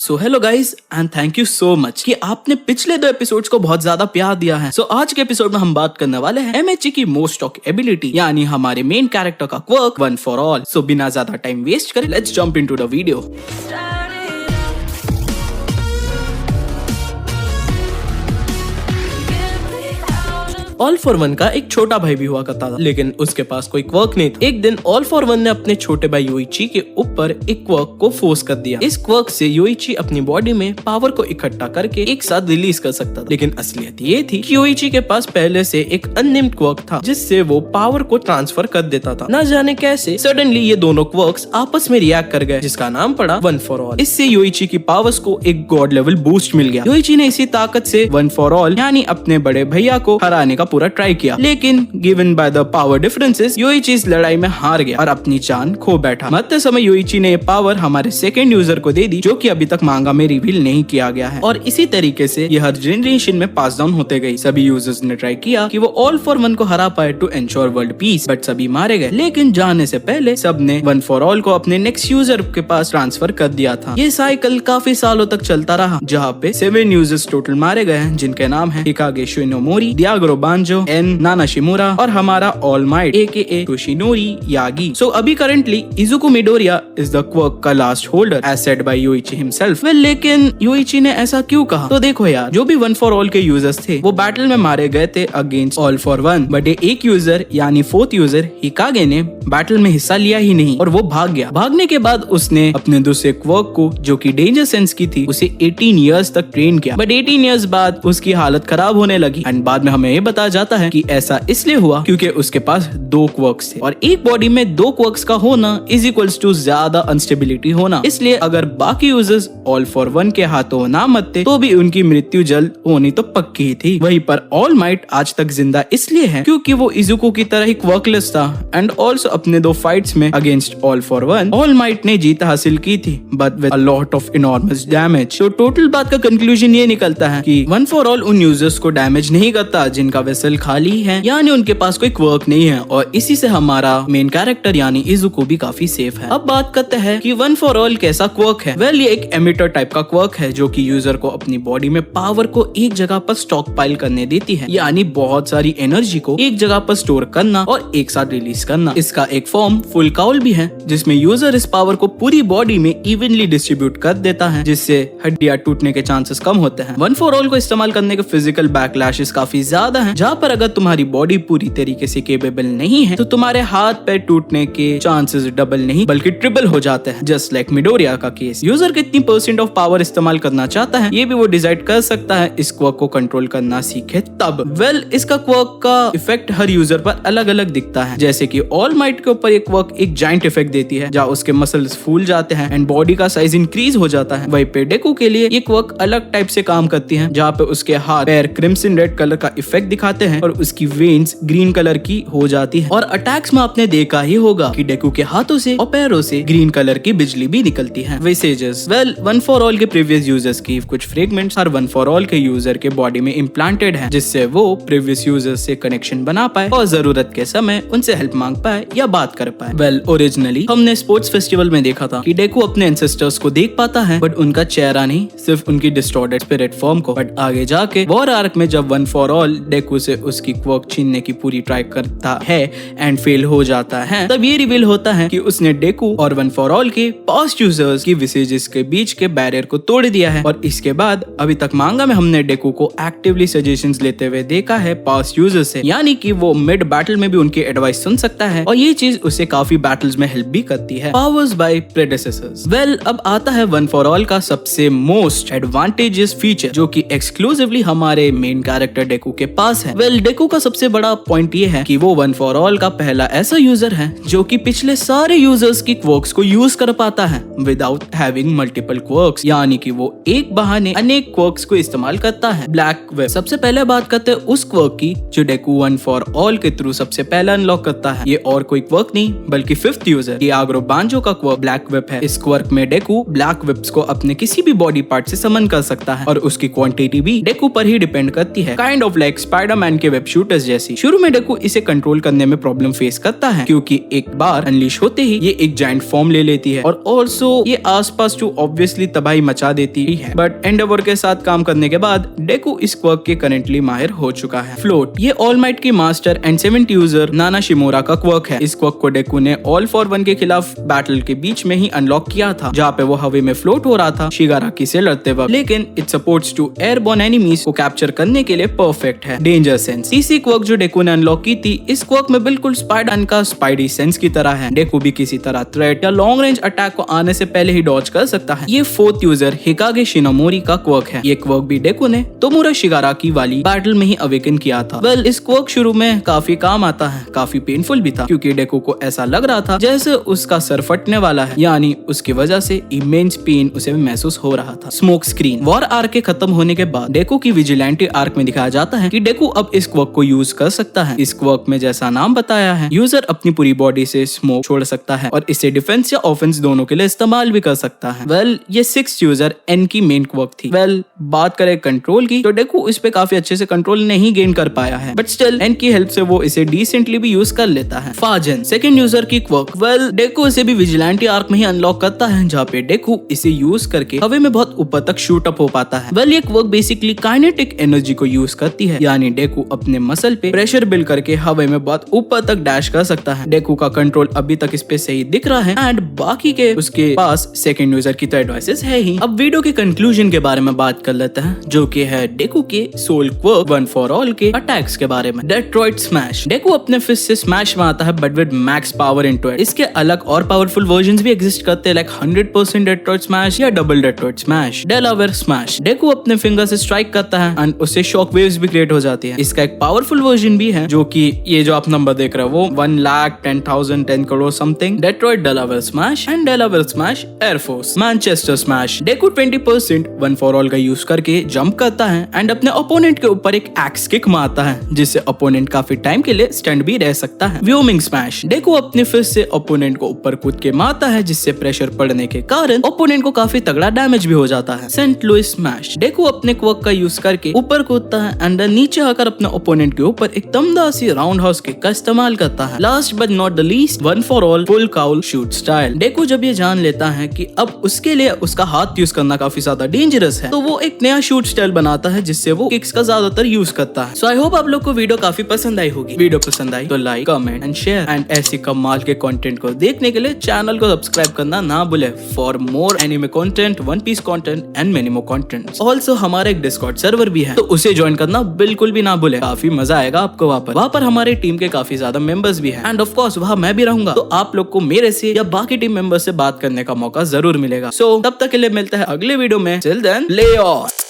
So hello guys and thank you so much कि आपने पिछले 2 एपिसोड्स को बहुत ज्यादा प्यार दिया है। आज के एपिसोड में हम बात करने वाले हैं MHE की मोस्ट टॉक एबिलिटी यानी हमारे मेन कैरेक्टर का क्वर्क वन फॉर ऑल। बिना ज्यादा टाइम वेस्ट करें let's jump into the video. All for one का एक छोटा भाई भी हुआ करता था, लेकिन उसके पास कोई क्वर्क नहीं था। एक दिन ऑल फॉर वन ने अपने छोटे भाई योइची के ऊपर एक क्वर्क को फोर्स कर दिया। इस क्वर्क से योइची अपनी बॉडी में पावर को इकट्ठा करके एक साथ रिलीज कर सकता था, लेकिन असलियत ये थी कि योइची के पास पहले से एक अननेम्ड क्वर्क था जिससे वो पावर को ट्रांसफर कर देता था। न जाने कैसे सडनली ये दोनों क्वर्क्स आपस में रिएक्ट कर गए, जिसका नाम पड़ा वन फॉर ऑल। इससे योइची की पावर्स को एक गॉड लेवल बूस्ट मिल गया। योइची ने इसी ताकत से वन फॉर ऑल यानी अपने बड़े भैया को हराने का पूरा ट्राई किया, लेकिन given by the power differences Yoichi इस लड़ाई में हार गया और अपनी जान खो बैठा। मरते समय योइची ने ये पावर हमारे सेकंड यूजर को दे दी, जो कि अभी तक मांगा में रिवील नहीं किया गया है, और इसी तरीके से ये हर जनरेशन में पास डाउन होते गई। सभी यूजर्स ने ट्राई किया कि वो ऑल फॉर वन को हरा पाए to ensure world peace, but सभी मारे गए। लेकिन जाने से पहले सबने वन फॉर ऑल को अपने नेक्स्ट यूजर के पास ट्रांसफर कर दिया था। ये साइकिल काफी सालों तक चलता रहा, जहाँ पे 7 यूजर्स टोटल मारे गए हैं, जिनके नाम है हिकागे शिनोमोरी, डियागो बांजो, नाना शिमुरा और हमारा All Might AKA Toshinori Yagi. अभी currently Izuku Midoriya is the quirk का last holder as said by Yoichi himself. लेकिन योइची ने ऐसा क्यों कहा? तो देखो यार, जो भी वन फॉर ऑल के यूजर्स थे वो बैटल में मारे गए थे against all for one, but एक यूजर यानी 4th यूजर हिकागे ने बैटल में हिस्सा लिया ही नहीं और वो भाग गया। भागने के बाद उसने अपने दूसरे क्वर्क को, जो कि डेंजर सेंस की थी, उसे 18 इयर्स तक ट्रेन किया, बट 18 इयर्स बाद उसकी हालत खराब होने लगी। एंड बाद में हमें ये बताया जाता है कि ऐसा इसलिए हुआ क्योंकि उसके पास 2 क्वर्क्स थे, और एक बॉडी में 2 क्वर्क्स का होना इज इक्वल्स टू ज्यादा अनस्टेबिलिटी होना। इसलिए अगर बाकी यूजर्स ऑल फॉर वन के हाथों ना मरते तो भी उनकी मृत्यु जल्द होनी तो पक्की ही थी। वहीं पर ऑल माइट आज तक जिंदा इसलिए है क्योंकि वो इजुको की तरह ही क्वर्कलेस था, एंड ऑल्सो अपने 2 फाइट्स में against all for one all might ने जीत हासिल की थी, but with a lot of enormous damage. तो टोटल बात का कंक्लूजन ये निकलता है कि वन फॉर ऑल उन यूजर्स को डैमेज नहीं करता जिनका वेसल खाली है, यानी उनके पास कोई क्वर्क नहीं है, और इसी से हमारा मेन कैरेक्टर यानी इजुको भी काफी सेफ है। अब बात करते हैं कि वन फॉर ऑल कैसा क्वर्क है। ये एक एमिटर टाइप का क्वर्क है जो कि यूजर को अपनी बॉडी में पावर को एक जगह पर स्टॉक पाइल करने देती है, यानी बहुत सारी एनर्जी को एक जगह पर स्टोर करना और एक साथ रिलीज करना। इसका एक फॉर्म फुल काउल भी है, जिसमें यूजर इस पावर को पूरी बॉडी में इवनली डिस्ट्रीब्यूट कर देता है, जिससे हड्डियां टूटने के चांसेस कम होते हैं। वन फॉर ऑल को इस्तेमाल करने के फिजिकल बैकलैशेस काफी ज्यादा है, जहाँ पर अगर तुम्हारी बॉडी पूरी तरीके से केपेबल नहीं है तो तुम्हारे हाथ पैर टूटने के चांसेस डबल नहीं बल्कि ट्रिपल हो जाते हैं, जस्ट लाइक मिडोरिया का केस। यूजर कितनी % ऑफ पावर इस्तेमाल करना चाहता है ये भी वो डिसाइड कर सकता है, इस क्वर्क को कंट्रोल करना सीखे तब। इसका क्वर्क का इफेक्ट हर यूजर पर अलग अलग दिखता है, जैसे कि ऑल माइट के ऊपर एक क्वर्क एक जाइंट इफेक्ट देती है, जहाँ उसके मसल्स फूल जाते हैं एंड बॉडी का साइज इंक्रीज हो जाता है। वहीं पे डेकू के लिए ये क्वर्क अलग टाइप से काम करती है, जहाँ पे उसके हाथ पैर क्रिम्सन रेड कलर का इफेक्ट दिखाते हैं और उसकी वेन्स ग्रीन कलर की हो जाती है। और अटैक्स में आपने देखा ही होगा कि डेकू के हाथों से और पैरों से ग्रीन कलर की बिजली भी निकलती है। वेसेजेस वन फॉर ऑल के प्रीवियस यूजर्स की कुछ fragments her one for all के यूजर के बॉडी में इम्प्लांटेड है, जिससे वो प्रीवियस यूजर्स से कनेक्शन बना पाए और जरूरत के समय उनसे हेल्प मांग पाए या बात कर पाए। ओरिजिनली हमने स्पोर्ट्स फेस्टिवल में देखा था कि डेकू अपने एंसेस्टर्स को देख पाता है, बट उनका चेहरा नहीं, सिर्फ उनकी डिस्टॉर्टेड स्पिरिट फॉर्म को। बट आगे जाके वॉर आर्क में जब वन फॉर ऑल डेकू से उसकी क्वर्क छीनने की पूरी ट्राई करता है एंड फेल हो जाता है, तब ये रिवील होता है कि उसने डेकू और वन फॉर ऑल के पास्ट यूजर्स की विसेजेस के बीच के बैरियर को तोड़ दिया है। और इसके बाद अभी तक मांगा में हमने डेकू को एक्टिवली सजेशंस लेते हुए देखा है पास्ट यूजर्स से, यानी कि वो मिड बैटल में भी उनकी एडवाइस सुन सकता है, और ये चीज उसे काफी बैटल्स में हेल्प भी करती है। Powers by predecessors. अब आता है वन फॉर ऑल का सबसे मोस्ट एडवांटेजेस फीचर, जो कि एक्सक्लूसिवली हमारे मेन कैरेक्टर डेकू के पास है। डेकू का सबसे बड़ा पॉइंट ये है कि वो वन फॉर ऑल का पहला ऐसा यूजर है जो कि पिछले सारे यूजर्स की क्वर्क्स को यूज कर पाता है विदाउट हैविंग मल्टीपल क्वर्क्स, यानी कि वो एक बहाने अनेक क्वर्क्स को इस्तेमाल करता है। Black web. सबसे पहले बात करते हैं उस क्वर्क की जो डेकू वन फॉर ऑल के थ्रू सबसे पहले अनलॉक करता है। ये और कोई क्वर्क नहीं बल्कि 5th यूजर डियागो बांजो का क्वर्क ब्लैक वेब है। इस क्वर्क में डेकू ब्लैक वेब्स को अपने किसी भी बॉडी पार्ट से समन कर सकता है, और उसकी क्वांटिटी भी डेकू पर ही डिपेंड करती है, kind of like spider Spiderman के वेब शूटर्स जैसी। शुरू में डेकू इसे कंट्रोल करने में प्रॉब्लम फेस करता है क्योंकि एक बार अनलीश होते ही ये एक जायंट फॉर्म ले लेती है और ऑल्सो ये आसपास जो ऑब्वियसली तबाही मचा देती है। बट एंडेवर के साथ काम करने के बाद डेकू इस क्वर्क के करेंटली माहिर हो चुका है। फ्लोट, ये ऑल माइट की मास्टर एंड 70 यूजर नाना शिमोरा का क्वर्क है। इस क्वर्क को डेकू ने ऑल फॉर वन के खिलाफ बैटल के बीच में ही अनलॉक किया था, जहाँ पे वो हवा में फ्लोट हो रहा था शिगाराकी से लड़ते वक्त। लेकिन it supports to airborne enemies को कैप्चर करने के लिए परफेक्ट है। डेंजर सेंस, तीसरी क्वर्क जो डेकू ने अनलॉक की थी, इस क्वर्क में बिल्कुल स्पाइडरमैन का स्पाइडी सेंस की तरह है। डेकू भी किसी तरह थ्रेट या लॉन्ग रेंज अटैक को आने से पहले ही डॉज कर सकता है। ये फोर्थ यूजर हिकागे शिनोमोरी का क्वर्क है। ये क्वर्क भी डेकू ने तोमुरा शिगाराकी वाली बैटल में ही अवेकन किया था। वेल, इस क्वर्क शुरू में काफी काम आता है, काफी पेनफुल भी था क्योंकि डेकू को ऐसा लग रहा था जैसे उसका सर फटने वाला है, यानी उसकी वजह से इमेंस पेन उसे महसूस हो रहा था। स्मोक स्क्रीन, वॉर आर्क के खत्म होने के बाद डेकू की विजिलेंटी आर्क में दिखाया जाता है कि डेकू अब इस क्वर्क को यूज कर सकता है। इस क्वर्क में जैसा नाम बताया है, यूजर अपनी पूरी बॉडी से स्मोक छोड़ सकता है और इसे डिफेंस या ऑफेंस दोनों के लिए इस्तेमाल भी कर सकता है। वेल, ये 6th यूजर एन की मेन क्वर्क थी। वेल, बात करें कंट्रोल की तो डेकू इस पे काफी अच्छे से कंट्रोल नहीं गेन कर पाया है, बट स्टिल एन की हेल्प से वो इसे डिसेंटली भी यूज कर लेता है। फाजन, 2nd यूजर की क्वर्क। वेल, डेकू इसे भी विजिलेंटी आर्क में ही अनलॉक करता है, जहाँ पे डेकू इसे यूज करके हवा में बहुत ऊपर तक शूट अप हो पाता है। वेल, ये क्वर्क बेसिकली काइनेटिक एनर्जी को यूज करती है, यानी डेकू अपने मसल पे प्रेशर बिल्ड करके हवा में बहुत ऊपर तक डैश कर सकता है। डेकू का कंट्रोल अभी तक इस पे सही दिख रहा है एंड बाकी के उसके पास 2nd यूजर की तो एडवाइसेस है ही। अब वीडियो के कंक्लूजन के बारे में बात कर लेते हैं, जो कि है डेकू के sole quirk One for all के अटैक्स के बारे में। डेट्रॉइट स्मैश, डेकू अपने फिस्ट से स्मैश मारता है but with max power into it. इसके अलग और पावरफुल वर्जन्स भी एग्जिस्ट करते हैं, लाइक 100% डेट्रॉइट स्मैश या double Detroit smash. Delaware smash, डेकू अपने फिंगर से स्ट्राइक करता है एंड उससे शॉक वेव्स भी क्रिएट हो जाती है। इसका एक पावरफुल वर्जन भी है, जो कि ये जो आप नंबर देख रहे हो वो 1,10,000 10 crore something. Detroit Delaware smash and Delaware smash air force. Manchester smash, डेकू 20% one for all का यूज करके जंप करता है एंड अपने ओपोनेंट के ऊपर एक एक्स किक मारता है, जिससे ओपोनेंट काफी टाइम के लिए स्टैंड भी रह सकता है। व्योमिंग स्मैश, डेकू अपने फिस्ट से ओपोनेंट को ऊपर कूद के मारता है, जिससे प्रेशर पड़ने के कारण ओपोनेंट को काफी तगड़ा डैमेज भी हो जाता है। सेंट लुइस स्मैश, डेकू अपने क्वर्क का यूज करके ऊपर कूदता है एंड नीचे आकर अपने ओपोनेंट के ऊपर एक दमदार सी राउंड हाउस किक का इस्तेमाल करता है। Last but not the least, one for all full cowl shoot style. डेकू जब ये जान लेता है कि अब उसके लिए उसका हाथ यूज करना काफी ज्यादा डेंजरस है, तो वो एक नया शूट स्टाइल बनाता है जिससे वो किक्स का ज्यादातर यूज करता है। सो आई होप आप लोग को वीडियो काफी पसंद आई होगी। वीडियो पसंद आई तो like, comment and share and ऐसी कमाल के कंटेंट को देखने के लिए चैनल को सब्सक्राइब करना ना भूले for more anime content, One Piece content and many more content. Also हमारा एक डिस्कॉर्ड सर्वर भी है, तो उसे ज्वाइन करना बिल्कुल भी ना भूले। काफी मजा आएगा आपको वहाँ पर हमारे टीम के काफी ज्यादा मेंबर्स भी हैं एंड ऑफ कोर्स वहाँ मैं भी रहूंगा, तो आप लोग को मेरे से या बाकी टीम मेंबर्स से बात करने का मौका जरूर मिलेगा। सो तब तक के लिए मिलते हैं अगले वीडियो में। Till then, play on.